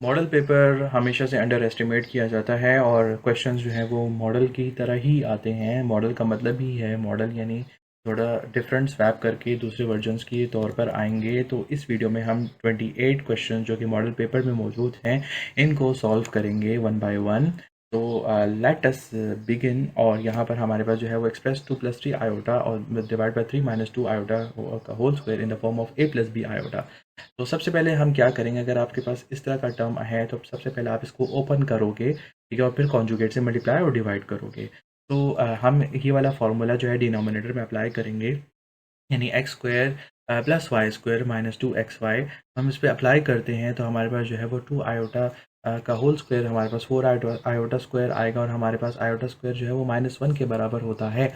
Model paper हमेशा से under estimate किया जाता है और क्वेश्चंस जो हैं वो मॉडल की तरह ही आते हैं। मॉडल का मतलब ही है मॉडल, यानी थोड़ा डिफरेंट स्वैप करके दूसरे वर्जन्स के तौर पर आएंगे। तो इस वीडियो में हम 28 क्वेश्चन जो कि मॉडल पेपर में मौजूद हैं इनको सॉल्व करेंगे वन बाय वन। तो लेट अस बिगिन। और यहाँ पर हमारे पास जो है वो एक्सप्रेस 2 + 3 आयोटा और डिवाइड बाय 3 - 2 आयोटा का whole square in the form of a + b iota. तो सबसे पहले हम क्या करेंगे, अगर आपके पास इस तरह का टर्म है तो सबसे पहले आप इसको ओपन करोगे, ठीक है, और फिर कॉन्जुगेट से मल्टीप्लाई और डिवाइड करोगे। तो हम ये वाला फार्मूला जो है डिनोमिनेटर में अप्लाई करेंगे, यानी x square plus y square minus 2xy हम इस पर अप्लाई करते हैं। तो हमारे पास जो है वो 2 आयोटा का होल स्क्वायर हमारे पास 4 आयोटा स्क्वायर आएगा और हमारे पास आयोटा स्क्वायर जो है वो -1 के बराबर होता है।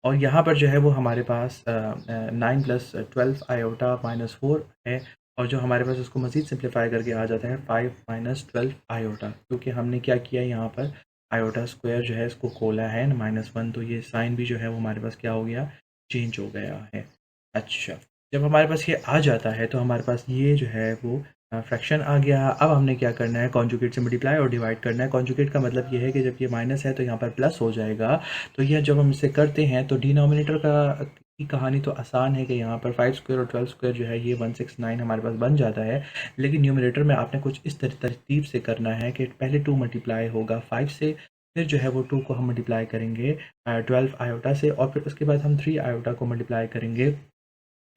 और यहाँ पर जो है वो हमारे पास 9 + 12 आयोटा -4 है। और जो हमारे पास उसको मज़ीद सिंप्लीफाई करके आ जाता है 5 - 12 आयोटा, क्योंकि हमने क्या किया यहाँ पर आयोटा स्क्वायर जो है इसको खोला है -1, तो ये साइन भी जो है वो हमारे पास क्या हो गया, चेंज हो गया है। अच्छा, जब हमारे पास ये आ जाता है तो हमारे पास ये जो है वो फ्रैक्शन आ गया। अब हमने क्या करना है, कॉन्जुगेट से मल्टीप्लाई और डिवाइड करना है। कॉन्जुगेट का मतलब ये है कि जब ये माइनस है तो यहाँ पर प्लस हो जाएगा। तो यह जब हम इसे करते हैं तो डिनोमिनेटर का की कहानी तो आसान है कि यहाँ पर 5 स्क्वायर और 12 स्क्वायर जो है ये 169 हमारे पास बन जाता है। लेकिन न्यूमरेटर में आपने कुछ इस तरतीब से करना है कि पहले 2 मल्टीप्लाई होगा 5 से, फिर जो है वो 2 को हम मल्टीप्लाई करेंगे 12 आयोटा से, और फिर उसके बाद हम 3 आयोटा को मल्टीप्लाई करेंगे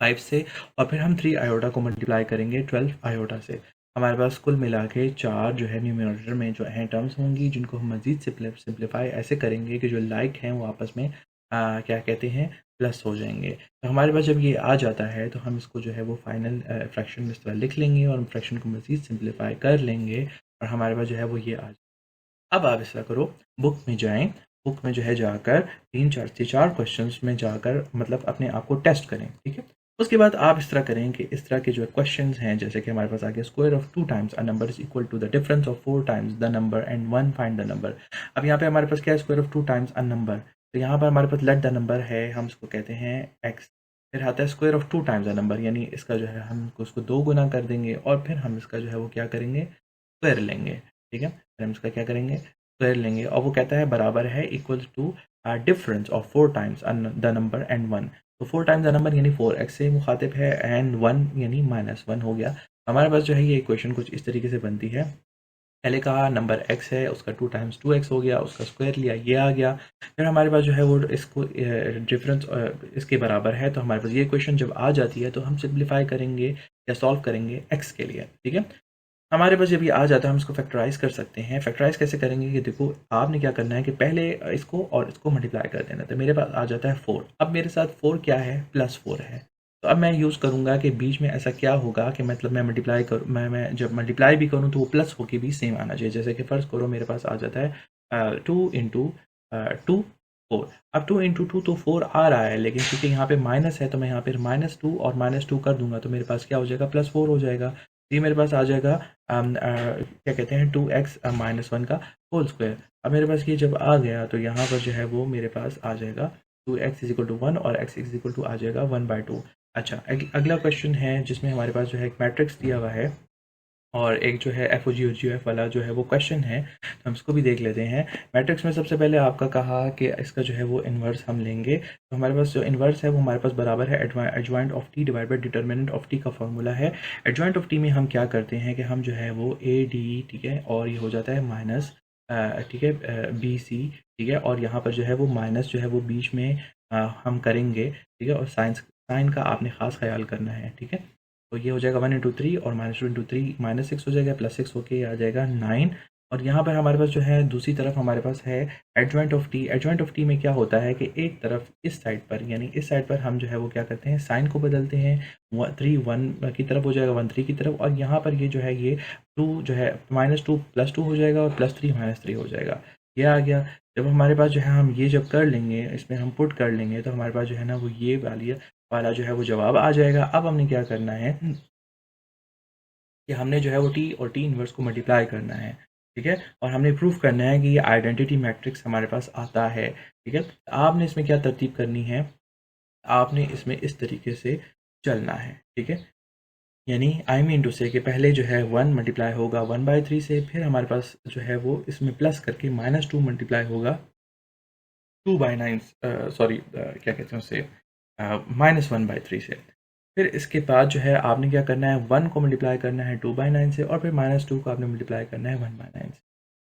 5 से, और फिर हम 3 आयोटा को मल्टीप्लाई करेंगे 12 आयोटा से। हमारे पास कुल मिला के 4 जो है न्यूमरेटर में जो हैं टर्म्स होंगी, जिनको हम मज़ीद सिंप्लीफाई ऐसे करेंगे कि जो लाइक हैं वो आपस में क्या कहते हैं, प्लस हो जाएंगे। तो हमारे पास जब ये आ जाता है तो हम इसको जो है वो फाइनल फ्रैक्शन में इस तरह लिख लेंगे और फ्रैक्शन को मज़ीद सिंप्लीफाई कर लेंगे और हमारे पास जो है वो ये आ जाए। अब आप ऐसा करो, बुक में जाएं, बुक में जो है जाकर 4 क्वेश्चंस में जाकर मतलब अपने आप को टेस्ट करें, ठीक है। उसके बाद आप इस तरह करें कि इस तरह के जो क्वेश्चंस हैं, जैसे कि हमारे पास आ गया square of 2 times a number is equal to the difference of 4 times the number and 1 find the number. अब यहाँ पे हमारे पास क्या है, square of 2 times a number, तो यहाँ पर हमारे पास लेट द नंबर है, हम इसको कहते हैं एक्स। फिर आता है square of 2 times a number, यानी इसका जो है हम उसको 2 गुना कर देंगे और फिर हम इसका जो है वो क्या करेंगे, स्क्वायर लेंगे, ठीक है। फिर हम इसका क्या करेंगे, स्क्वायर लेंगे, और वो कहता है बराबर है equals to difference of 4 times the number and 1। तो 4 टाइम्स द नंबर यानी 4x से मुखातिब है एंड 1 यानी -1 हो गया। हमारे पास जो है ये इक्वेशन कुछ इस तरीके से बनती है। पहले कहा नंबर x है, उसका 2 टाइम्स 2x हो गया, उसका स्क्वायर लिया, ये आ गया। फिर हमारे पास जो है वो इसको डिफरेंस इसके बराबर है, तो हमारे पास ये इक्वेशन जब आ जाती है तो हम सिंप्लीफाई करेंगे या सॉल्व करेंगे x के लिए, ठीक है। हमारे पास जब ये आ जाता है हम इसको फैक्टराइज कर सकते हैं। फैक्टराइज कैसे करेंगे कि देखो, आपने क्या करना है कि पहले इसको और इसको मल्टीप्लाई कर देना। तो मेरे पास आ जाता है 4। अब मेरे साथ 4 क्या है, +4 है। तो अब मैं यूज़ करूँगा कि बीच में ऐसा क्या होगा कि मतलब मैं मल्टीप्लाई करूँ, मैं जब मल्टीप्लाई भी करूँ तो वो प्लस होके भी सेम आना चाहिए। जैसे कि फ़र्ज़ करो मेरे पास आ जाता है 2 इंटू 2 4। अब 2 इंटू 2 तो 4 आ रहा है, लेकिन क्योंकि यहाँ पे माइनस है तो मैं यहाँ पे -2 और -2 कर दूंगा तो मेरे पास क्या हो जाएगा, +4 हो जाएगा। ये मेरे पास आ जाएगा क्या कहते हैं 2x -1 का होल स्क्वायर। अब मेरे पास ये जब आ गया तो यहाँ पर जो है वो मेरे पास आ जाएगा 2x = 1 और x = आ जाएगा 1/2। अच्छा, अगला क्वेश्चन है जिसमें हमारे पास जो है एक मैट्रिक्स दिया हुआ है और एक जो है एफ ओ जी ओ जी एफ वाला जो है वो क्वेश्चन है, तो हम इसको भी देख लेते हैं। मैट्रिक्स में सबसे पहले आपका कहा कि इसका जो है वो इन्वर्स हम लेंगे। तो हमारे पास जो इन्वर्स है वो हमारे पास बराबर है adjoint of T divide by determinant of T का फॉर्मूला है। एडजॉइंट ऑफ टी में हम क्या करते हैं कि हम जो है वो ए डी, ठीक है, और ये हो जाता है माइनस, ठीक है, बी सी, ठीक है, और यहाँ पर जो है वो माइनस जो है वो बीच में हम करेंगे, ठीक है, और साइन का आपने ख़ास ख्याल करना है, ठीक है। तो ये हो जाएगा 1 × 3 और -2 × 3 -6 हो जाएगा, +6 होके आ जाएगा 9। और यहाँ पर हमारे पास जो है दूसरी तरफ हमारे पास है adjoint of T. Adjoint of T में क्या होता है कि एक तरफ इस साइड पर, यानी इस साइड पर हम जो है वो क्या करते हैं, साइन को बदलते हैं। 3 1 की तरफ हो जाएगा, 1 3 की तरफ, और यहाँ पर ये जो है ये 2 जो है -2 +2 हो जाएगा और +3 -3 हो जाएगा। ये आ गया। जब हमारे पास जो है हम ये जब कर लेंगे, इसमें हम पुट कर लेंगे, तो हमारे पास जो है ना वो ये वाला जो है वो जवाब आ जाएगा। अब हमने क्या करना है कि हमने जो है वो टी और टी इन्वर्स को मल्टीप्लाई करना है, ठीक है, और हमने प्रूफ करना है कि ये आइडेंटिटी मैट्रिक्स हमारे पास आता है, ठीक है। आपने इसमें क्या तरतीब करनी है, आपने इसमें इस तरीके से चलना है, ठीक है। यानी आई मीन टू से कि पहले जो है 1 मल्टीप्लाई होगा 1/3 से, फिर हमारे पास जो है वो इसमें प्लस करके -2 मल्टीप्लाई होगा 2/9, सॉरी क्या कहते हैं उसे, -1/3 से। फिर इसके बाद जो है आपने क्या करना है, 1 को मल्टीप्लाई करना है 2/9 से, और फिर -2 को आपने मल्टीप्लाई करना है 1/9 से।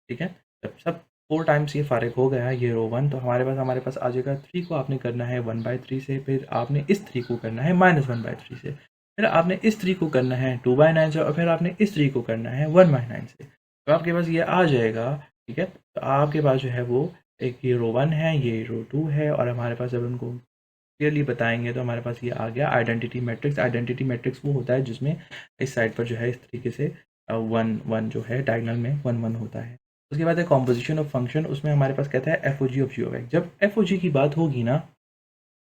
ठीक है, जब सब 4 टाइम्स ये फारिग हो गया ये रो 1, तो हमारे पास आ जाएगा 3 को आपने करना है 1/3 से, फिर आपने इस 3 को करना है -1/3 से, फिर आपने इस 3 को करना है 2/9 से, और फिर आपने इस 3 को करना है 1/9 से। तो आपके पास ये आ जाएगा। ठीक है, तो आपके पास जो है वो एक ये रो 1 है, ये रो 2 है, और हमारे पास जब उनको क्लियरली बताएंगे तो हमारे पास ये आ गया आइडेंटिटी मैट्रिक्स। आइडेंटिटी मैट्रिक्स वो होता है जिसमें इस साइड पर जो है इस तरीके से 1 1 जो है डायगोनल में 1 1 होता है। उसके बाद है कॉम्पोजिशन ऑफ फंक्शन, उसमें हमारे पास कहता है f o g of g of x. जब एफ ओ जी की बात होगी ना,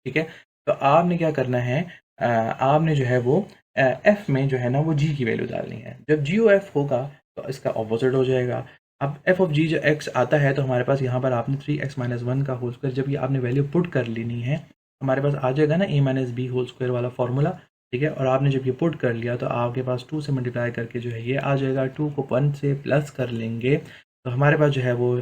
ठीक है, तो आपने क्या करना है, आपने जो है वो एफ में जो है ना वो जी की वैल्यू डालनी है। जब जी ओ एफ होगा तो इसका ऑपोजिट हो जाएगा। अब एफ ऑफ जी जो एक्स आता है, तो हमारे पास यहाँ पर आपने 3x-1 का होल स्क्वायर जब ये आपने वैल्यू पुट कर लेनी है, हमारे पास आ जाएगा ना a-b होल स्क्वायर वाला फॉर्मूला। ठीक है, और आपने जब ये पुट कर लिया तो आपके पास 2 से मल्टीप्लाई करके जो है ये आ जाएगा। 2 को 1 से प्लस कर लेंगे तो हमारे पास जो है वो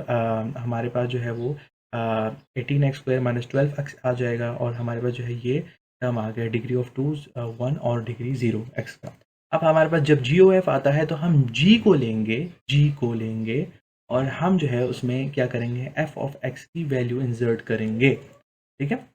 हमारे पास जो है वो 18x² - 12x आ जाएगा, और हमारे पास जो है ये टर्म आ गया डिग्री ऑफ 2 1 और डिग्री 0 x का। अब हमारे पास जब जी ओ एफ आता है तो हम जी को लेंगे और हम जो है उसमें क्या करेंगे, एफ ऑफ एक्स की वैल्यू इंसर्ट करेंगे। ठीक है,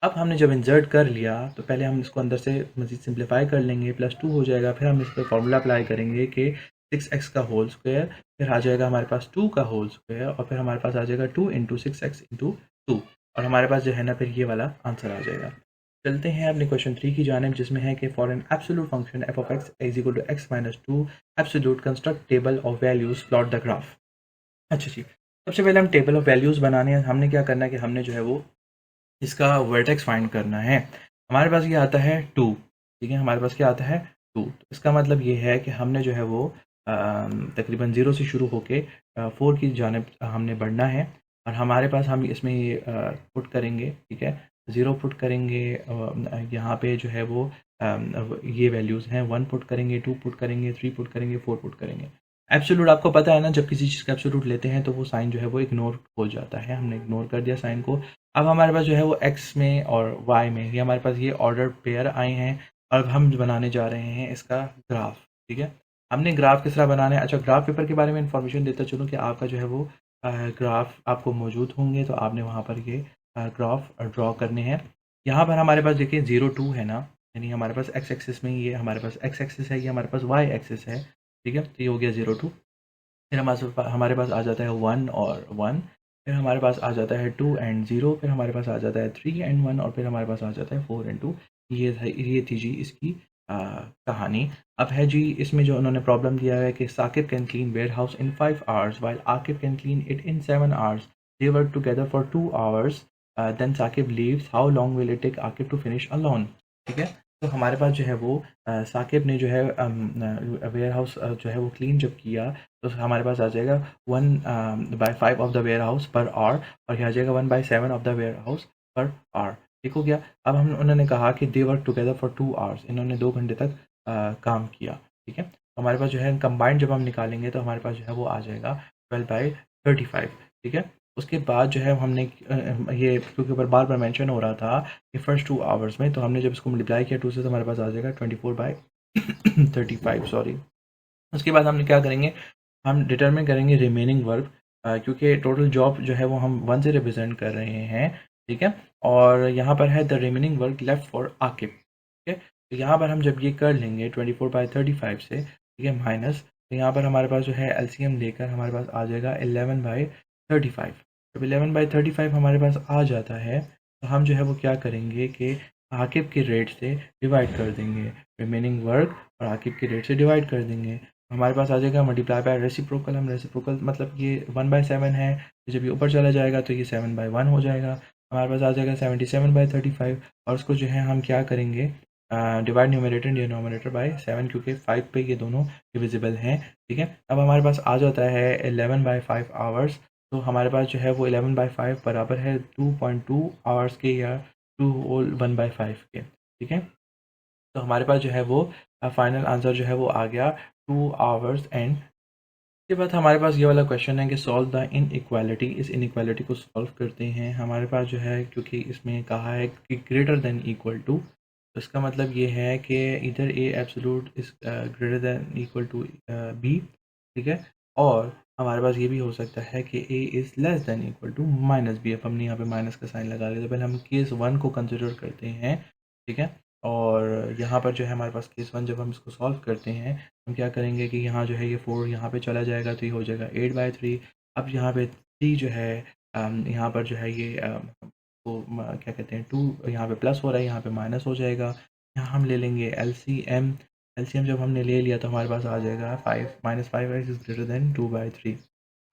अब हमने जब इंसर्ट कर लिया तो पहले हम इसको अंदर से मज़ीद सिंप्लीफाई कर लेंगे, +2 हो जाएगा। फिर हम इस पर फॉर्मूला अप्लाई करेंगे कि 6x का होल स्क्वायर, फिर आ जाएगा हमारे पास 2 का होल स्क्वायर, और फिर हमारे पास आ जाएगा 2 × 6x × 2, और हमारे पास जो है ना फिर ये वाला आंसर आ जाएगा। चलते हैं अपने क्वेश्चन 3 की जानिब, जिसमें है कि for an absolute function f of x is equal to x - 2 absolute construct table of values plot the graph. अच्छा जी, सबसे पहले हम टेबल ऑफ वैल्यूज़ बनाने हैं। हमने क्या करना है कि हमने जो है वो इसका वर्टेक्स फाइंड करना है। हमारे पास ये आता है 2। ठीक है, हमारे पास क्या आता है 2, तो इसका मतलब ये है कि हमने जो है वो तकरीबन 0 से शुरू होके 4 की जानिब हमने बढ़ना है, और हमारे पास हम इसमें ये पुट करेंगे। ठीक है, 0 पुट करेंगे, यहाँ पे जो है वो ये वैल्यूज़ हैं, 1 पुट करेंगे, 2 पुट करेंगे, 3 पुट करेंगे, 4 पुट करेंगे। एब्सोल्यूट आपको पता है ना, जब किसी चीज़ का एब्सोल्यूट लेते हैं तो वो साइन जो है वो इग्नोर हो जाता है। हमने इग्नोर कर दिया साइन को। अब हमारे पास जो है वो एक्स में और वाई में ये हमारे पास ये ऑर्डर पेयर आए हैं, और अब हम बनाने जा रहे हैं इसका ग्राफ। ठीक है, हमने ग्राफ किस तरह बनाना है। अच्छा, ग्राफ पेपर के बारे में इंफॉर्मेशन देता चलूँ कि आपका जो है वो ग्राफ आपको मौजूद होंगे, तो आपने वहाँ पर ये ग्राफ ड्रॉ करने हैं। यहाँ पर हमारे पास देखिए 0 2 है ना, यानी हमारे पास एक्स एक्सिस में ये हमारे पास एक्स एक्सिस है, ये हमारे पास वाई एक्सिस है। ठीक है, तो ये हो गया 0 2। फिर हमारे पास आ जाता है 1 और 1, फिर हमारे पास आ जाता है 2 एंड 0, फिर हमारे पास आ जाता है 3 एंड 1, और फिर हमारे पास आ जाता है 4 एंड 2। ये थी जी इसकी कहानी। अब है जी इसमें जो उन्होंने प्रॉब्लम दिया है कि Saqib can clean warehouse in 5 hours while Aqib can clean it in 7 hours. They work together for 2 hours, then Saqib leaves, how long will it take Aqib to finish alone. ठीक है, तो हमारे पास जो है वो साकिब ने जो है वेयर हाउस जो है वो क्लीन जब किया, तो हमारे पास आ जाएगा 1/5 of the warehouse per hour, और यहाँ आ जाएगा 1/7 of the warehouse per hour. ठीक हो गया। अब हम उन्होंने कहा कि they work together for 2 hours, इन्होंने 2 घंटे तक काम किया। ठीक है, तो हमारे पास जो है कंबाइंड जब हम निकालेंगे तो हमारे पास जो है वो आ जाएगा 12/35। ठीक है, उसके बाद जो है हमने ये क्योंकि ऊपर बार बार मेंशन हो रहा था कि फर्स्ट 2 आवर्स में, तो हमने जब इसको मल्टीप्लाई किया 2 से, तो हमारे पास आ जाएगा 24/35। सॉरी, उसके बाद हमने क्या करेंगे, हम डिटरमिन करेंगे रिमेनिंग वर्क, क्योंकि टोटल जॉब जो है वो हम 1 से रिप्रेजेंट कर रहे हैं। ठीक है, और यहाँ पर है the remaining work left for Aqib. ठीक है, तो यहाँ पर हम जब ये कर लेंगे 24/35 से, ठीक है, माइनस, तो यहाँ पर हमारे पास जो है एलसीएम लेकर हमारे पास आ जाएगा 11/35। जब 11/35 हमारे पास आ जाता है तो हम जो है वो क्या करेंगे कि आकिब के रेट से डिवाइड कर देंगे, रिमेनिंग वर्क और आकिब के रेट से डिवाइड कर देंगे। हमारे पास आ जाएगा मल्टीप्लाई बाय रेसिप्रोकल। हम रेसिप्रोकल मतलब ये 1/7 है, तो जब ये ऊपर चला जाएगा तो ये 7/1 हो जाएगा। हमारे पास आ जाएगा 77/35, और उसको जो है हम क्या करेंगे, डिवाइड न्यूमरेटर डिनोमिनेटर बाय 7, क्योंकि 5 पे ये दोनों डिविजिबल हैं। ठीक है, अब हमारे पास आ जाता है 11/5 आवर्स, तो हमारे पास जो है वो 11/5 बराबर है 2.2 आवर्स के, या 2 होल 1/5 के। ठीक है, तो हमारे पास जो है वो फाइनल आंसर जो है वो आ गया 2 आवर्स एंड। इसके बाद हमारे पास ये वाला क्वेश्चन है कि सॉल्व द इनइक्वालिटी। इस इनइक्वालिटी को सॉल्व करते हैं। हमारे पास जो है, क्योंकि इसमें कहा है कि ग्रेटर देन इक्वल टू, तो इसका मतलब ये है कि इधर A absolute is greater than equal to B, ठीक है। और हमारे पास ये भी हो सकता है कि a is less than equal to minus b. अब हमने यहाँ पे माइनस का साइन लगा लिया, तो पहले हम केस 1 को कंसिडर करते हैं, ठीक है। और यहाँ पर जो है हमारे पास केस 1, जब हम इसको सॉल्व करते हैं, हम क्या करेंगे कि यहाँ जो है ये 4 यहाँ पे चला जाएगा, तो ये हो जाएगा 8/3। अब यहाँ पे 3 जो है यहाँ पर जो है ये क्या कहते हैं 2 यहाँ पे प्लस हो रहा है, यहाँ पे माइनस हो जाएगा। यहाँ हम ले लेंगे एलसीएम। एलसीएम जब हमने ले लिया तो हमारे पास आ जाएगा 5 -5x इज़ ग्रेटर देन 2/3।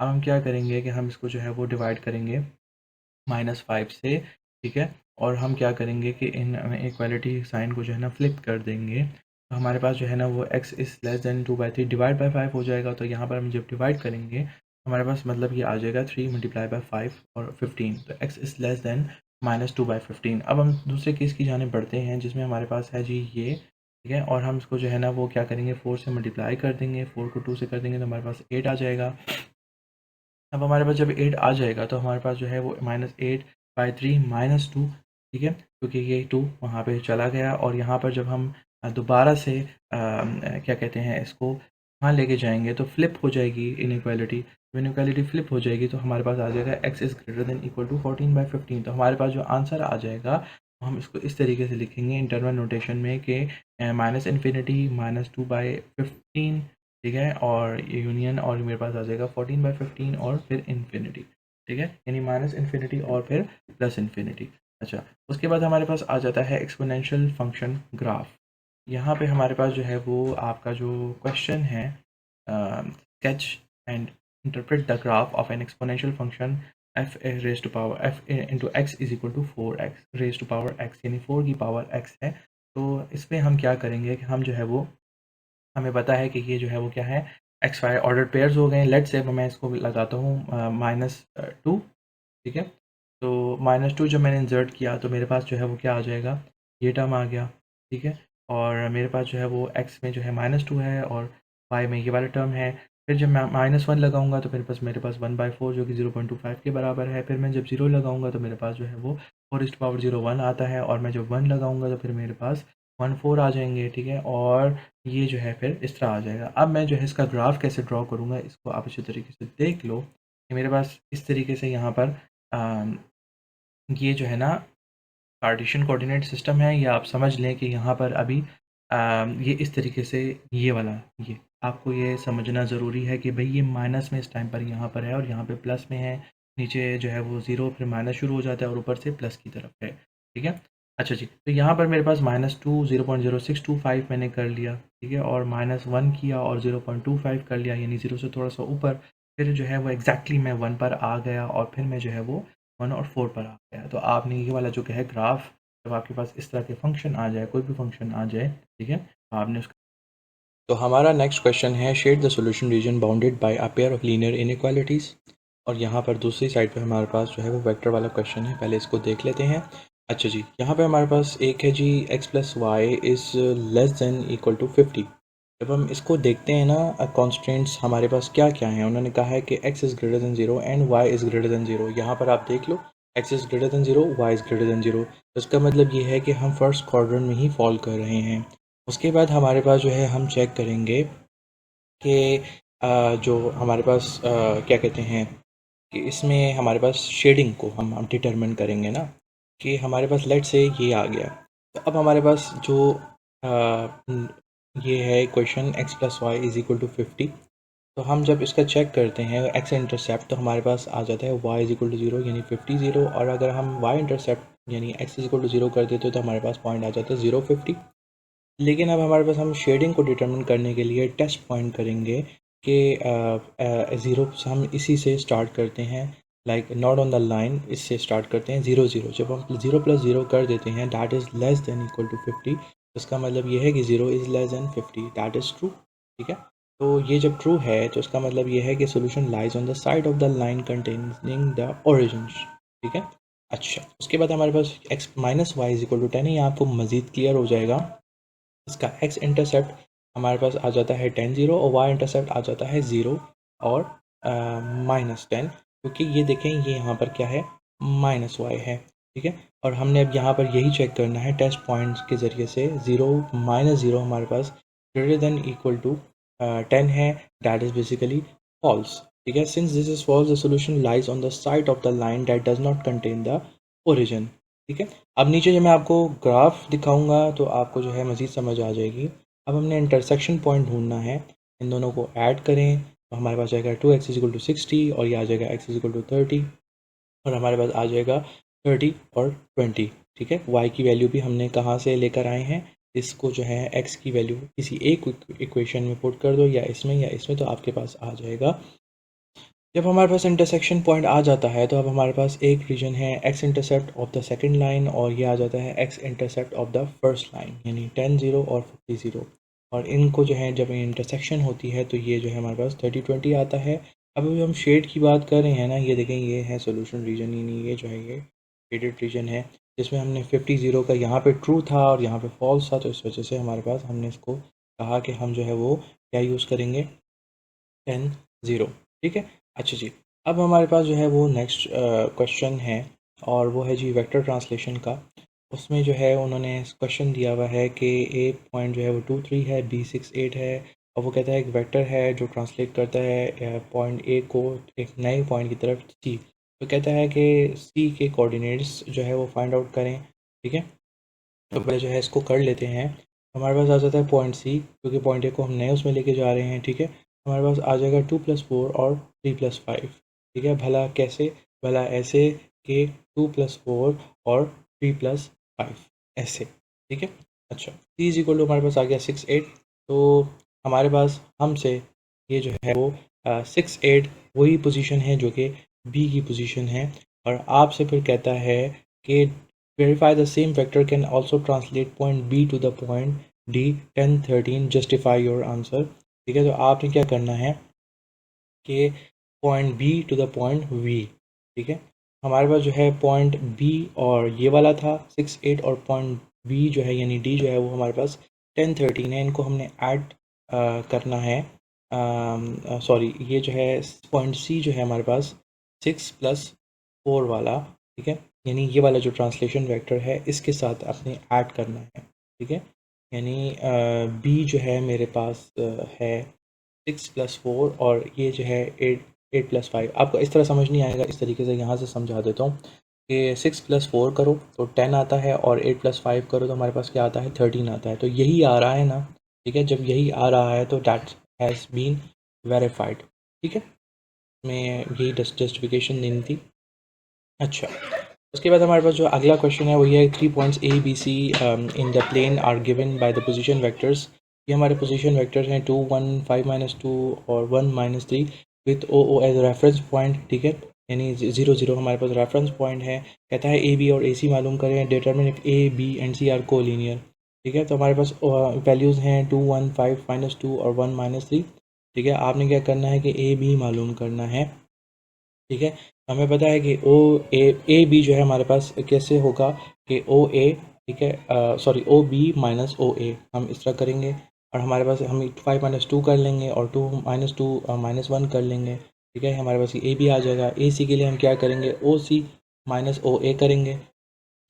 अब हम क्या करेंगे कि हम इसको जो है वो डिवाइड करेंगे -5 से, ठीक है। और हम क्या करेंगे कि इन इक्वालिटी साइन को जो है ना फ्लिप कर देंगे, तो हमारे पास जो है ना वो x is less then 2/3 divide by 5 हो जाएगा। तो यहाँ पर हम जब डिवाइड करेंगे हमारे पास मतलब ये आ जाएगा 3 × 5 और 15, तो x इज़ लेस देन -2/15। अब हम दूसरे केस की जाने बढ़ते हैं, जिसमें हमारे पास है जी ये, ठीक है। और हम इसको जो है ना वो क्या करेंगे 4 से मल्टीप्लाई कर देंगे, 4 को 2 से कर देंगे तो हमारे पास 8 आ जाएगा। अब हमारे पास जब 8 आ जाएगा तो हमारे पास जो है वो -8/3 -2, ठीक है, क्योंकि ये 2 वहाँ पे चला गया। और यहाँ पर जब हम दोबारा से क्या कहते हैं इसको यहाँ लेके जाएंगे तो फ्लिप हो जाएगी इनइक्वालिटी। इनइक्वालिटी फ्लिप हो जाएगी तो हमारे पास आ जाएगा x is greater than equal to 14/15। तो हमारे पास जो आंसर आ जाएगा हम इसको इस तरीके से लिखेंगे इंटरवल नोटेशन में कि -∞ -2/15, ठीक है। और ये यूनियन और मेरे पास आ जाएगा 14/15 और फिर इन्फिनिटी, ठीक है, यानी -∞ और फिर +∞। अच्छा, उसके बाद हमारे पास आ जाता है एक्सपोनेंशियल फंक्शन ग्राफ। यहाँ पे हमारे पास जो है वो आपका जो क्वेश्चन है, sketch and interpret the graph of an exponential function f raise to power f into x is equal to 4x raise to power x, यानी 4 की पावर x है। तो इसमें हम क्या करेंगे कि हम जो है वो, हमें पता है कि ये जो है वो क्या है, एक्स वाई ऑर्डर पेयर्स हो गए। लेट्स से मैं इसको लगाता हूँ -2, ठीक है। तो -2 जब मैंने इंसर्ट किया तो मेरे पास जो है वो क्या आ जाएगा, ये टर्म आ गया, ठीक है। और मेरे पास जो है वो एक्स में जो है -2 है और वाई में ये वाला टर्म है। फिर जब मैं -1 लगाऊंगा तो मेरे पास 1/4 जो कि 0.25 के बराबर है। फिर मैं जब 0 लगाऊंगा तो मेरे पास जो है वो 4⁻01 आता है। और मैं जब 1 लगाऊंगा तो फिर मेरे पास 1/4 आ जाएंगे, ठीक है। और ये जो है फिर इस तरह आ जाएगा। अब मैं जो है इसका ग्राफ कैसे ड्रॉ करूँगा, इसको आप अच्छे तरीके से देख लो कि मेरे पास इस तरीके से यहाँ पर ये जो है ना कार्टेशियन कोऑर्डिनेट सिस्टम है, या आप समझ लें कि यहाँ पर अभी ये इस तरीके से, ये वाला, ये आपको ये समझना ज़रूरी है कि भाई ये माइनस में इस टाइम पर यहाँ पर है और यहाँ पे प्लस में है। नीचे जो है वो 0 फिर माइनस शुरू हो जाता है और ऊपर से प्लस की तरफ है, ठीक है। अच्छा जी, तो यहाँ पर मेरे पास -2 0.0625 मैंने कर लिया, ठीक है। और -1 किया और 0.25 कर लिया, यानी 0 से थोड़ा सा ऊपर। फिर जो है वो एग्जैक्टली मैं 1 पर आ गया और फिर मैं जो है वो 1 और 4 पर आ गया। तो आपने ये वाला जो है ग्राफ, जब आपके पास इस तरह के फंक्शन आ जाए, कोई भी फंक्शन आ जाए, ठीक है, आपने उसका। तो हमारा नेक्स्ट क्वेश्चन है shade the solution region bounded by a pair of linear inequalities. और यहाँ पर दूसरी साइड पे हमारे पास जो है वो वेक्टर वाला क्वेश्चन है, पहले इसको देख लेते हैं। अच्छा जी, यहाँ पे हमारे पास एक है जी x + y is less than equal to 50। जब हम इसको देखते हैं ना कॉन्स्टेंट्स हमारे पास क्या क्या हैं, उन्होंने कहा है कि x is greater then 0 and y is greater then 0। यहाँ पर आप देख लो, x is greater then 0, y is greater then 0। तो इसका मतलब ये है कि हम फर्स्ट क्वाड्रेंट में ही फॉल कर रहे हैं। उसके बाद हमारे पास जो है हम चेक करेंगे कि जो हमारे पास क्या कहते हैं कि इसमें हमारे पास शेडिंग को हम डिटरमिन करेंगे ना, कि हमारे पास लेट से ये आ गया। तो अब हमारे पास जो ये है question x + y is equal to 50। तो हम जब इसका चेक करते हैं x इंटरसेप्ट, तो हमारे पास आ जाता है y इज़ इक्वल टू 0 यानी 50 0। और अगर हम y इंटरसेप्ट यानी x इज़ इक्वल टू 0 कर देते तो हमारे पास पॉइंट आ जाता है 0 50। लेकिन अब हमारे पास हम शेडिंग को डिटरमिन करने के लिए टेस्ट पॉइंट करेंगे कि 0 हम इसी से स्टार्ट करते हैं, like not on the line, इससे स्टार्ट करते हैं 0 0। जब हम 0 + 0 कर देते हैं that is less than equal to 50। इसका मतलब ये है कि 0 is less than 50, that is true, ठीक है। तो ये जब ट्रू है तो इसका मतलब ये है कि solution lies on the side of the line containing the origin, ठीक है। अच्छा, उसके बाद हमारे पास x - y is equal to 10 है। यहाँ आपको मज़ीद क्लियर हो जाएगा। इसका एक्स इंटरसेप्ट हमारे पास आ जाता है 10 0 और वाई इंटरसेप्ट आ जाता है 0 और -10, क्योंकि ये देखें ये यहाँ पर क्या है -y है, ठीक है। और हमने अब यहाँ पर यही चेक करना है टेस्ट पॉइंट्स के ज़रिए से, 0 -0 हमारे पास ग्रेटर देन इक्वल टू 10 है, दैट इज़ बेसिकली फॉल्स, ठीक है। Since this is false the solution lies on the side of the line that does not contain the origin, ठीक है। अब नीचे जब मैं आपको ग्राफ दिखाऊंगा तो आपको जो है मज़ीद समझ आ जाएगी। अब हमने इंटरसेक्शन पॉइंट ढूंढना है, इन दोनों को ऐड करें तो हमारे पास जाएगा 2x = 60 और ये आ जाएगा x = 30 और हमारे पास आ जाएगा 30 और 20, ठीक है। y की वैल्यू भी हमने कहाँ से लेकर आए हैं, इसको जो है x की वैल्यू किसी एक इक्वेशन में पुट कर दो, या इसमें तो आपके पास आ जाएगा। जब हमारे पास इंटरसेक्शन पॉइंट आ जाता है तो अब हमारे पास एक रीजन है x intercept of the second line और ये आ जाता है x intercept of the first line, यानी 10 0 और 50 0, और इनको जो है जब इंटरसेक्शन होती है तो ये जो है हमारे पास 30 20 आता है। अब अभी हम शेड की बात कर रहे हैं ना, ये देखें ये है सोल्यूशन रीजन, यानी ये जो है ये शेडेड रीजन है, जिसमें हमने 50 0 का यहाँ पे ट्रू था और यहाँ पे फॉल्स था, तो इस वजह से हमारे पास हमने इसको कहा कि हम जो है वो क्या यूज़ करेंगे 10 0, ठीक है। अच्छा जी, अब हमारे पास जो है वो नेक्स्ट क्वेश्चन है और वो है जी वेक्टर ट्रांसलेशन का। उसमें जो है उन्होंने क्वेश्चन दिया हुआ है कि ए पॉइंट जो है वो 2 3 है, बी 6 8 है, और वो कहता है एक वेक्टर है जो ट्रांसलेट करता है पॉइंट ए को एक नए पॉइंट की तरफ सी। तो कहता है कि सी के कोऑर्डिनेट्स जो है वो फाइंड आउट करें, ठीक है। तो पहले जो है इसको कर लेते हैं। हमारे पास आ जाता है पॉइंट सी, क्योंकि पॉइंट ए को हम नए उसमें लेके जा रहे हैं, ठीक है। हमारे पास आ जाएगा 2 + 4 और 3 + 5, ठीक है। भला कैसे, भला ऐसे कि 2 + 4 और 3 + 5 ऐसे, ठीक है। अच्छा, सी इज इक्वल टू हमारे पास आ गया 6 8, तो हमारे पास हमसे ये जो है वो 6 8 वही पोजीशन है जो कि बी की पोजीशन है, और आपसे फिर कहता है कि verify the same vector can also translate point B to the point D 10 13 justify your answer, ठीक है। तो आपने क्या करना है कि point B to the point V, ठीक है। हमारे पास जो है पॉइंट B और ये वाला था 6 8, और पॉइंट B जो है यानी D जो है वो हमारे पास 10 13 है, इनको हमने ऐड करना है। सॉरी, ये जो है पॉइंट C जो है हमारे पास 6 + 4 वाला, ठीक है, यानी ये वाला जो ट्रांसलेशन वेक्टर है इसके साथ आपने ऐड करना है, ठीक है। यानी बी जो है मेरे पास है 6 + 4 और ये जो है 8 + 5। आपको इस तरह समझ नहीं आएगा, इस तरीके से यहाँ से समझा देता हूँ कि 6 + 4 करो तो 10 आता है और 8 + 5 करो तो हमारे पास क्या आता है 13 आता है। तो यही आ रहा है ना, ठीक है। जब यही आ रहा है तो दैट हैज़ बीन वेरीफाइड, ठीक है। मैं यही जस्टिफिकेशन देनी थी। अच्छा, उसके बाद हमारे पास जो अगला क्वेश्चन है वो ये है 3 points A B C in the plane are given by the position vectors. ये हमारे पोजीशन वेक्टर्स हैं 2 1 5 - 2 और 1 - 3 with O O as reference point, ठीक है। यानी 0 0 हमारे पास रेफरेंस पॉइंट है। कहता है ए बी और ए सी मालूम करें, determine if A B and C are collinear, ठीक है। तो हमारे पास वैल्यूज़ हैं 2 1 5 - 2 और 1 - 3, ठीक है। आपने क्या करना है कि ए बी मालूम करना है, ठीक है। हमें पता है कि ए बी जो है हमारे पास कैसे होगा कि ओ ए, ठीक है, sorry O B minus O ए, हम इस तरह करेंगे और हमारे पास हम 5 - 2 कर लेंगे और 2 - 2 -1 कर लेंगे, ठीक है। हमारे पास ए बी आ जाएगा। ए सी के लिए हम क्या करेंगे, ओ सी माइनस ओ ए करेंगे,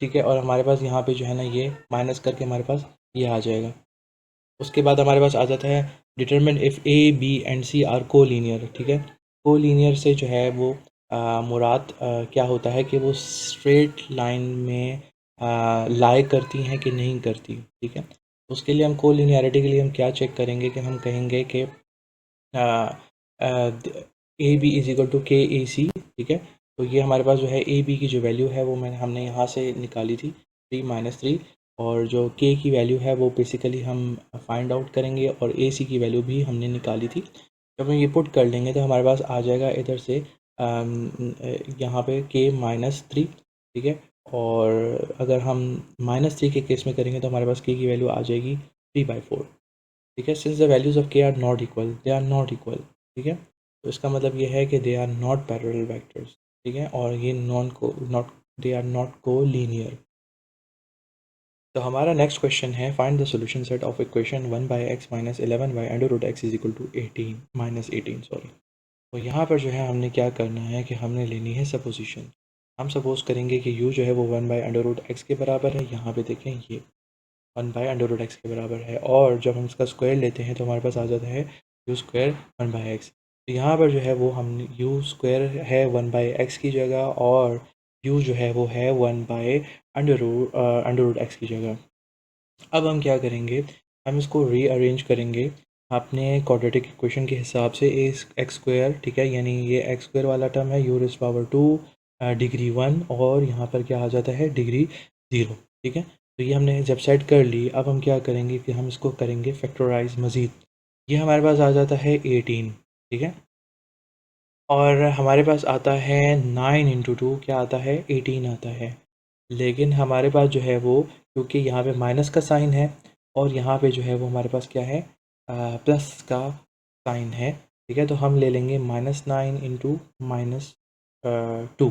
ठीक है। और हमारे पास यहाँ पे जो है ना ये माइनस करके हमारे पास ये आ जाएगा। उसके बाद हमारे पास आ जाता है determine if A B and C are collinear, ठीक है। को लीनियर से जो है वो मुराद क्या होता है कि वो स्ट्रेट लाइन में लाई करती हैं कि नहीं करती, ठीक है। उसके लिए हम को लीनियरिटी के लिए हम क्या चेक करेंगे कि हम कहेंगे कि A B is equal to k A सी, ठीक है। तो ये हमारे पास जो है ए बी की जो वैल्यू है वो हमने यहाँ से निकाली थी 3 - 3, और जो के की वैल्यू है वो बेसिकली हम फाइंड आउट करेंगे और ए सी की वैल्यू भी हमने निकाली थी। जब हम ये पुट कर लेंगे तो हमारे पास आ जाएगा इधर से यहाँ पे के -3, ठीक है। और अगर हम -3 के केस में करेंगे तो हमारे पास के की वैल्यू आ जाएगी 3/4, ठीक है। Since the values of k are not equal, they are not equal, ठीक है। तो इसका मतलब ये है कि they are not parallel vectors, ठीक है, और ये not they are not collinear. तो हमारा नेक्स्ट क्वेश्चन है, find the solution set of equation 1/x minus 11y under root x is equal to 18 minus 18 sorry. तो यहाँ पर जो है हमने क्या करना है कि हमने लेनी है सपोजिशन। हम सपोज करेंगे कि u जो है वो 1/√x के बराबर है। यहाँ पे देखें ये 1/√x के बराबर है, और जब हम इसका स्क्वायर लेते हैं तो हमारे पास आ जाता है u स्क्वायर 1/x। तो यहाँ पर जो है वो हम u स्क्वायर है 1/x की जगह, और u जो है वो है 1/√x की जगह। अब हम क्या करेंगे, हम इसको रीअरेंज करेंगे अपने क्वाड्रेटिक इक्वेशन के हिसाब से। एक्स स्क्वायर, ठीक है, यानी ये एक्स स्क्वायर वाला टर्म है u रेज़ पावर 2 डिग्री 1, और यहाँ पर क्या आ जाता है डिग्री 0, ठीक है। तो ये हमने जब सेट कर ली, अब हम क्या करेंगे कि हम इसको करेंगे फैक्टराइज मज़ीद। ये हमारे पास आ जाता है 18, ठीक है, और हमारे पास आता है 9 × 2 क्या आता है 18 आता है। लेकिन हमारे पास जो है वो, क्योंकि यहाँ पे माइनस का साइन है और यहाँ पे जो है वो हमारे पास क्या है प्लस का साइन है, ठीक है। तो हम ले लेंगे -9 × -2।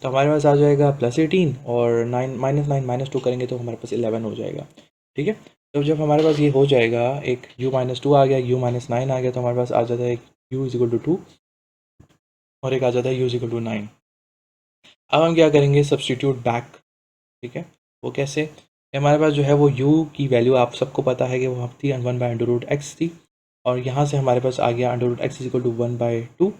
तो हमारे पास आ जाएगा +18, और 9 -9 -2 करेंगे तो हमारे पास 11 हो जाएगा, ठीक है। तो जब हमारे पास ये हो जाएगा, एक u-2 आ गया, u-9 आ गया, तो हमारे पास आ जाता है u = 2 और एक आ जाता है u = 9। अब हम क्या करेंगे, सब्सटीट्यूट बैक, ठीक है। वो कैसे, हमारे पास जो है वो u की वैल्यू आप सबको पता है कि वो थी 1/√x थी, और यहाँ से हमारे पास आ गया √x = 1/2,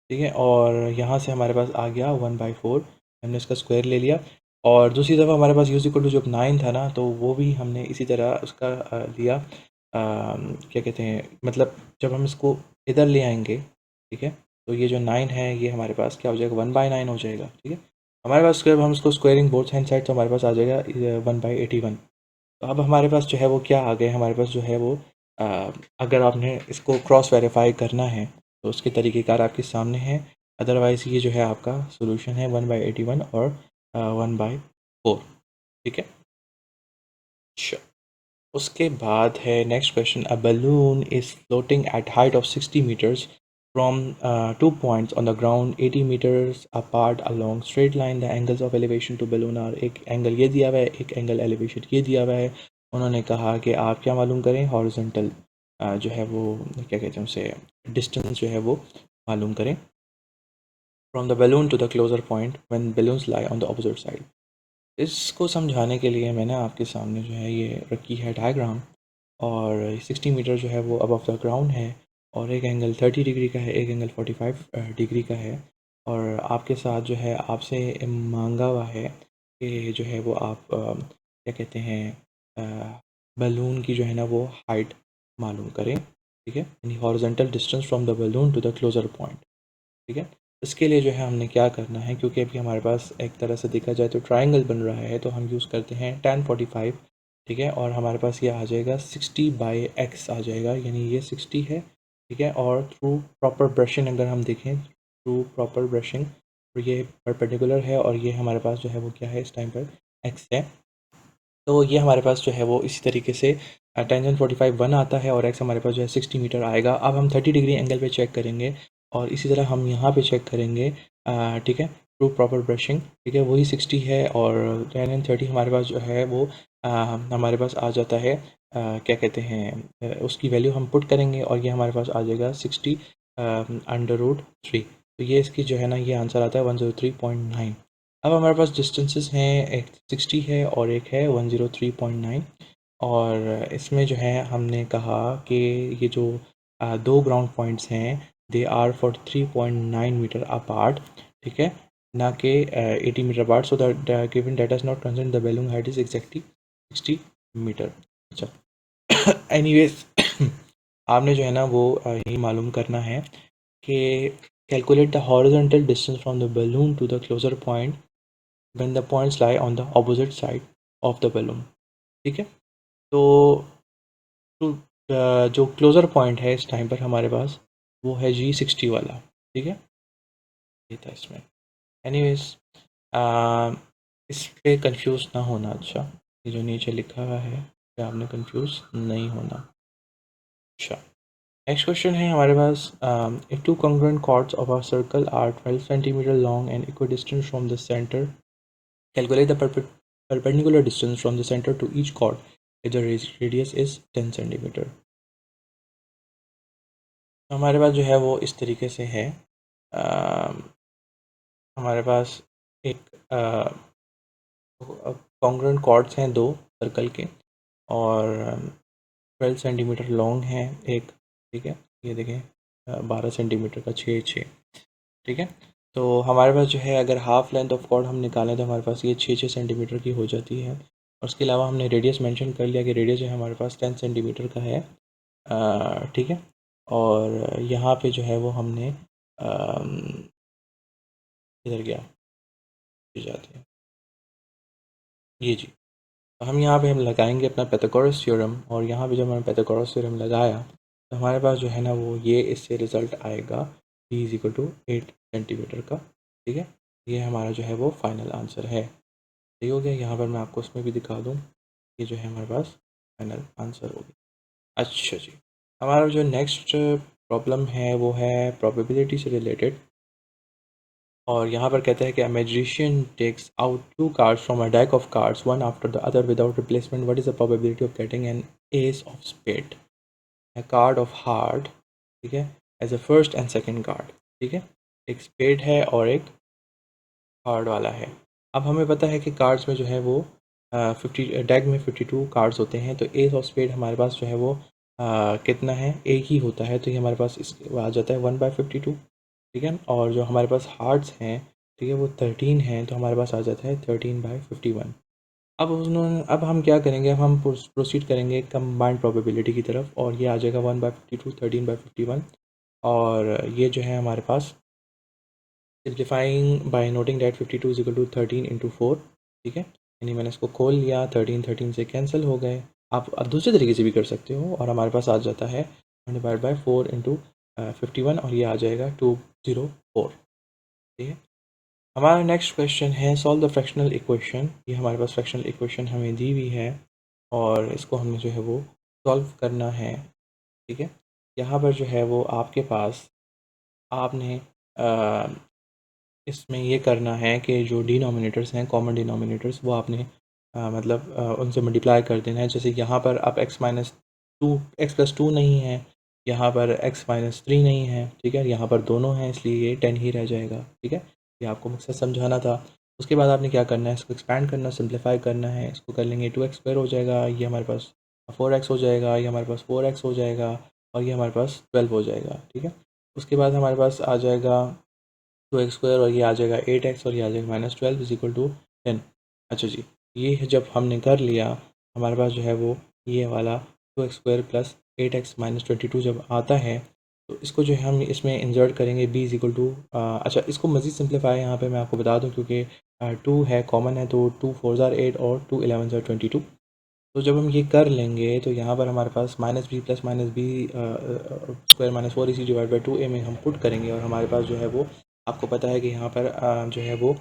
ठीक है, और यहाँ से हमारे पास आ गया 1/4। हमने इसका स्क्वायर ले लिया, और दूसरी तरफ हमारे पास u = जब 9 था ना, तो वो भी हमने इसी तरह उसका लिया। क्या कहते हैं, मतलब जब हम इसको इधर ले आएंगे, ठीक है, तो ये जो 9 है ये हमारे पास क्या हो जाएगा 1/9 हो जाएगा, ठीक है। हमारे पास स्क्वायर, हम इसको स्क्वायरिंग बोथ हैंड साइड, तो हमारे पास आ जाएगा 1/81। तो अब हमारे पास जो है वो क्या आ गए, हमारे पास जो है वो अगर आपने इसको क्रॉस वेरीफाई करना है तो उसके तरीक़ेकार आपके सामने हैं। अदरवाइज़ ये जो है आपका सोल्यूशन है 1/81 और 1/4, ठीक है। अच्छा, उसके बाद है next question, a balloon is floating at height of 60 metres from 2 points on the ground 80 meters apart along straight line. The angles of elevation to balloon are, एक एंगल ये दिया हुआ है, एक एंगल एलिवेशन ये दिया हुआ है। उन्होंने कहा कि आप क्या मालूम करें, हॉरिजॉन्टल जो है वो क्या कहते हैं उसे, डिस्टेंस जो है वो मालूम करें from the balloon to the closer point when balloons lie on the opposite side. इसको समझाने के लिए मैंने आपके सामने जो है ये रखी है डायग्राम, और 60 मीटर जो है वो अबव द ग्राउंड है, और एक एंगल 30 डिग्री का है, एक एंगल 45 डिग्री का है, और आपके साथ जो है आपसे मांगा हुआ है कि जो है वो आप क्या कहते हैं बलून की जो है ना वो हाइट मालूम करें, ठीक है, यानी horizontal distance from the balloon to the closer point, ठीक है। इसके लिए जो है हमने क्या करना है, क्योंकि अभी हमारे पास एक तरह से देखा जाए तो ट्रायंगल बन रहा है, तो हम यूज़ करते हैं tan 45, ठीक है, और हमारे पास ये आ जाएगा 60/x आ जाएगा, यानी ये 60 है, ठीक है। और थ्रू प्रॉपर ब्रशिंग अगर हम देखें, थ्रू प्रॉपर ब्रशिंग, तो ये परपेंडिकुलर है, और ये हमारे पास जो है वो क्या है इस टाइम पर x है। तो ये हमारे पास जो है वो इसी तरीके से टेंजेंट 45 1 आता है, और x हमारे पास जो है 60 मीटर आएगा। अब हम 30 डिग्री एंगल पे चेक करेंगे, और इसी तरह हम यहाँ पे चेक करेंगे, ठीक है, थ्रू प्रॉपर ब्रशिंग, ठीक है, वही 60 है, और tan एंड 30 हमारे पास जो है वो हमारे पास आ जाता है क्या कहते हैं उसकी वैल्यू हम पुट करेंगे, और ये हमारे पास आ जाएगा 60 √3। तो ये इसकी जो है ना ये आंसर आता है 103.9। अब हमारे पास डिस्टेंसेस हैं, एक 60 है और एक है 103.9, और इसमें जो है हमने कहा कि ये जो दो ग्राउंड पॉइंट्स हैं दे आर 43.9 मीटर अपार्ट, ठीक है, ना कि 80 metre apart. So that given data is not concern the balloon height is exactly 60 metre. अच्छा, एनीवेज आपने जो है ना वो यही मालूम करना है कि calculate the horizontal distance from the balloon to the closer point when the points lie on the opposite side of the balloon, ठीक है। तो जो क्लोज़र पॉइंट है इस टाइम पर हमारे पास वो है G60 वाला, ठीक है, ये था इसमें। एनीवेज इस पे कंफ्यूज ना होना। अच्छा, ये जो नीचे लिखा हुआ है कि आपने कंफ्यूज नहीं होना। अच्छा, नेक्स्ट क्वेश्चन है हमारे पास, if two congruent chords of a circle are 12 centimeter long and equidistant from the center, calculate the perpendicular distance from the center to each chord if the radius is 10 centimeter. हमारे पास जो है वो इस तरीके से है. हमारे पास एक कॉन्ग्रुएंट कॉर्ड्स हैं 2 सर्कल के और 12 सेंटीमीटर लॉन्ग है एक, ठीक है. ये देखें 12 सेंटीमीटर का 6 ठीक है. तो हमारे पास जो है अगर हाफ लेंथ ऑफ कॉर्ड हम निकालें तो हमारे पास ये 6 सेंटीमीटर की हो जाती है. और उसके अलावा हमने रेडियस मेंशन कर लिया कि रेडियस जो है हमारे पास 10 सेंटीमीटर का है, ठीक है. और यहाँ पे जो है वो हमने इधर गया जाते हैं ये जी. तो हम यहाँ पे हम लगाएंगे अपना पाइथागोरस थ्योरम और यहाँ पे जब हमने पाइथागोरस थ्योरम लगाया तो हमारे पास जो है ना वो ये इससे रिज़ल्ट आएगा d is equal to 8 centimetre का, ठीक है. ये हमारा जो है वो फाइनल आंसर है. सही हो गया. यहाँ पर मैं आपको उसमें भी दिखा दूँ, ये जो है हमारे पास फाइनल आंसर हो गया. अच्छा जी, हमारा जो नेक्स्ट प्रॉब्लम है वो है प्रोबेबिलिटी से रिलेटेड. और यहाँ पर कहते हैं कि a magician takes out 2 cards from a deck of cards one after the other without replacement. What is the probability of getting an ace of spade, a card of heart, ठीक है, as a first and second card. ठीक है, एक spade है और एक hard वाला है. अब हमें पता है कि कार्ड्स में जो है वो 50 डेक में 52 कार्ड्स होते हैं. तो एस ऑफ स्पेड हमारे पास जो है वो कितना है, एक ही होता है. तो ये हमारे पास इस आ जाता है 1/52, ठीक है. और जो हमारे पास हार्ट्स हैं, ठीक है, वो 13 हैं. तो हमारे पास आ जाता है 13/51. अब हम क्या करेंगे, अब हम प्रोसीड करेंगे कंबाइंड प्रोबेबिलिटी की तरफ और ये आ जाएगा 1/52, 13/51. और ये जो है हमारे पास simplifying by noting that 52 is equal to 13 into 4, ठीक है. यानी मैंने इसको खोल लिया, 13 से कैंसिल हो गए. आप दूसरे तरीके से भी कर सकते हो और हमारे पास आ जाता है 1/4 इंटू 51 और ये आ जाएगा 204, ठीक है. हमारा नेक्स्ट क्वेश्चन है सॉल्व द फ्रैक्शनल इक्वेशन. ये हमारे पास फ्रैक्शनल इक्वेशन हमें दी हुई है और इसको हमने जो है वो सॉल्व करना है, ठीक है. यहाँ पर जो है वो आपके पास आपने इसमें ये करना है कि जो डिनोमिनेटर्स हैं, कॉमन डिनोमिनेटर्स, वो आपने मतलब उनसे मल्टीप्लाई कर देना है. जैसे यहाँ पर आप x+2 नहीं है, यहाँ पर x-3 नहीं है, ठीक है. यहाँ पर दोनों हैं इसलिए ये 10 ही रह जाएगा, ठीक है. ये आपको मकसद समझाना था. उसके बाद आपने क्या करना है, इसको एक्सपैंड करना, सिंप्लीफाई करना है. इसको कर लेंगे 2x² हो जाएगा, ये हमारे पास 4x हो जाएगा, ये हमारे पास 4x हो जाएगा और ये हमारे पास 12 हो जाएगा, ठीक है. उसके बाद हमारे पास आ जाएगा 2x² और ये आ जाएगा 8x और ये आ जाएगा -12 इज इक्वल टू 10. अच्छा जी, ये जब हमने कर लिया हमारे पास जो है वो ये वाला 2x² प्लस 8x -22 जब आता है तो इसको जो है हम इसमें इंसर्ट करेंगे b इज इक्वल टू, अच्छा इसको मज़ीद सिंप्लीफाई यहाँ पे मैं आपको बता दूँ क्योंकि 2 है कॉमन है, तो 2 4 ज़ार 8 और 2 11 ज़ार 22. तो जब हम ये कर लेंगे तो यहाँ पर हमारे पास -b plus -b square -4ac divide by 2a में हम पुट करेंगे और हमारे पास जो है वो आपको पता है कि यहाँ पर जो है वो